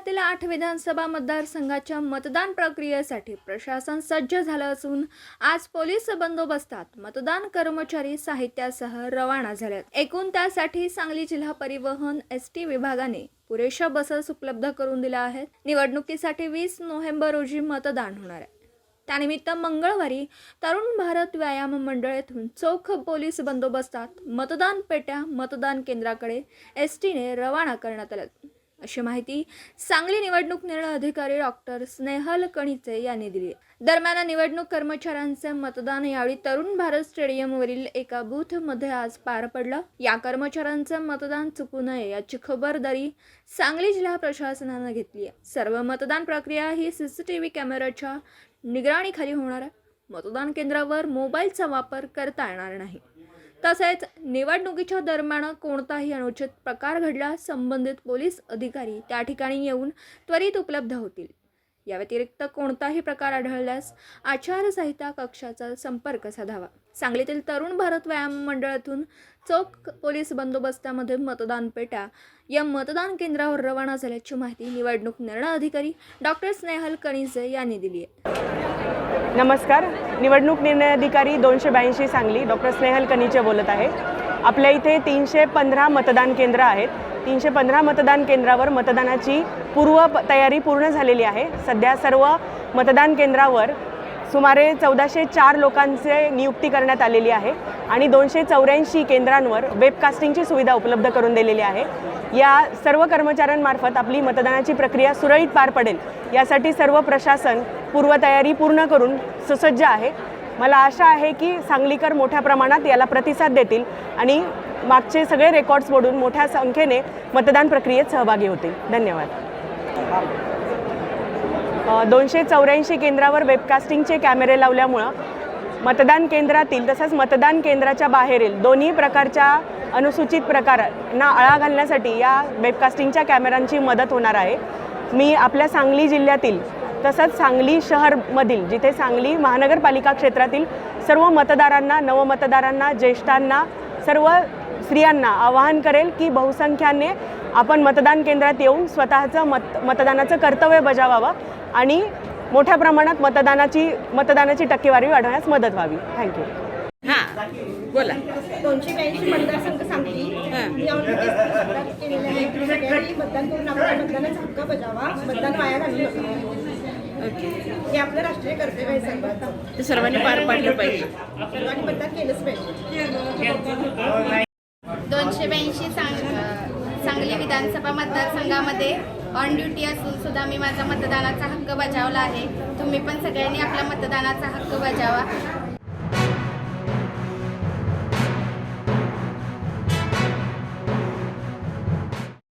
जिल्ह्यातील 8 विधानसभा मतदारसंघाच्या मतदान प्रक्रियेसाठी प्रशासन सज्ज झालं असून आज पोलीस बंदोबस्तात मतदान कर्मचारी साहित्यासह रवाना झालेत। एकूण त्यासाठी सांगली जिल्हा परिवहन एसटी विभागाने पुरेशा बसेस उपलब्ध करून दिल्या आहेत। निवडणुकीसाठी 20 नोव्हेंबर रोजी मतदान होणार आहे। त्यानिमित्त मंगळवारी तरुण भारत व्यायाम मंडळ येथून चोख पोलीस बंदोबस्तात मतदान पेट्या मतदान केंद्राकडे एसटीने रवाना करण्यात आल्या, अशी माहिती सांगली निवडणूक निर्णय अधिकारी डॉक्टर स्नेहल कणिचे यांनी दिली। दरम्यान निवडणूक कर्मचाऱ्यांचे मतदान यावेळी तरुण भारत स्टेडियमवरील एका बूथमध्ये आज पार पडलं। या कर्मचाऱ्यांचे मतदान चुकू नये याची खबरदारी सांगली जिल्हा प्रशासनाने घेतली आहे। सर्व मतदान प्रक्रिया ही सीसीटीव्ही कॅमेऱ्याच्या निगराणीखाली होणार आहे। मतदान केंद्रावर मोबाईलचा वापर करता येणार नाही। तसेच निवडणुकीच्या दरम्यान कोणताही अनुचित प्रकार घडल्यास संबंधित पोलीस अधिकारी त्या ठिकाणी येऊन त्वरित उपलब्ध होतील। या व्यतिरिक्त कोणताही प्रकार आढळल्यास आचारसंहिता कक्षाचा संपर्क साधावा। सांगलीतील तरुण भारत व्यायाम मंडळातून चोख पोलीस बंदोबस्तामध्ये मतदान पेट्या या मतदान केंद्रावर रवाना झाल्याची माहिती निवडणूक निर्णय अधिकारी डॉक्टर स्नेहल कणिचे यांनी दिली आहे। नमस्कार, निवडणूक निर्णय अधिकारी 282 सांगली डॉक्टर स्नेहल कणिचे बोलत आहे। आपल्या इथे 315 मतदान केंद्र आहेत। 315 मतदान केंद्रावर मतदानाची तयारी पूर्ण झालेली आहे। सध्या सर्व मतदान केंद्रावर सुमारे 1404 लोकांचे नियुक्ती करण्यात आलेली आहे आणि 284 केंद्रांवर वेबकास्टिंगची सुविधा उपलब्ध करून दिलेली आहे। या सर्व कर्मचाऱ्यांमार्फत आपली मतदानाची प्रक्रिया सुरळीत पार पडेल यासाठी सर्व प्रशासन पूर्वतयारी पूर्ण करून सुसज्ज आहे। मला आशा आहे की सांगलीकर मोठ्या प्रमाणात याला प्रतिसाद देतील आणि मागचे सगळे रेकॉर्ड्स मोडून मोठ्या संख्येने मतदान प्रक्रियेत सहभागी होतील। धन्यवाद। 284 केंद्रावर वेबकास्टिंगचे कॅमेरे लावल्यामुळं मतदान केंद्रातील तसंच मतदान केंद्राच्या बाहेरील दोन्ही प्रकारच्या अनुसूचित प्रकारांना आळा घालण्यासाठी या वेबकास्टिंगच्या कॅमेऱ्यांची मदत होणार आहे। मी आपल्या सांगली जिल्ह्यातील तसंच सांगली शहरमधील जिथे सांगली महानगरपालिका क्षेत्रातील सर्व मतदारांना, नवमतदारांना, ज्येष्ठांना, सर्व स्त्रियांना आवाहन करेल की बहुसंख्याने आपण मतदान केंद्रात येऊन स्वतःचं मतदानाचं कर्तव्य बजावावं आणि मोठ्या प्रमाणात मतदानाची टक्केवारी वाढवण्यास मदत व्हावी। थँक्यू। हां बोला। 282 मतदारसंघ सांगली मतदान करून आपल्या मतदानाचा हक्क बजावा, मतदान वाया घालू नका। हे आपलं राष्ट्रीय कर्तव्य आहे। सर्वांचं ते सर्वांनी पार पाडलं पाहिजे। सर्वांनी मतदान केलंच पाहिजे। 282 सांगली विधानसभा मतदारसंघामध्ये ऑन ड्युटी असून सुद्धा मी माझा मतदानाचा हक्क बजावला आहे। तुम्ही पण सगळ्यांनी आपला मतदानाचा हक्क बजावा।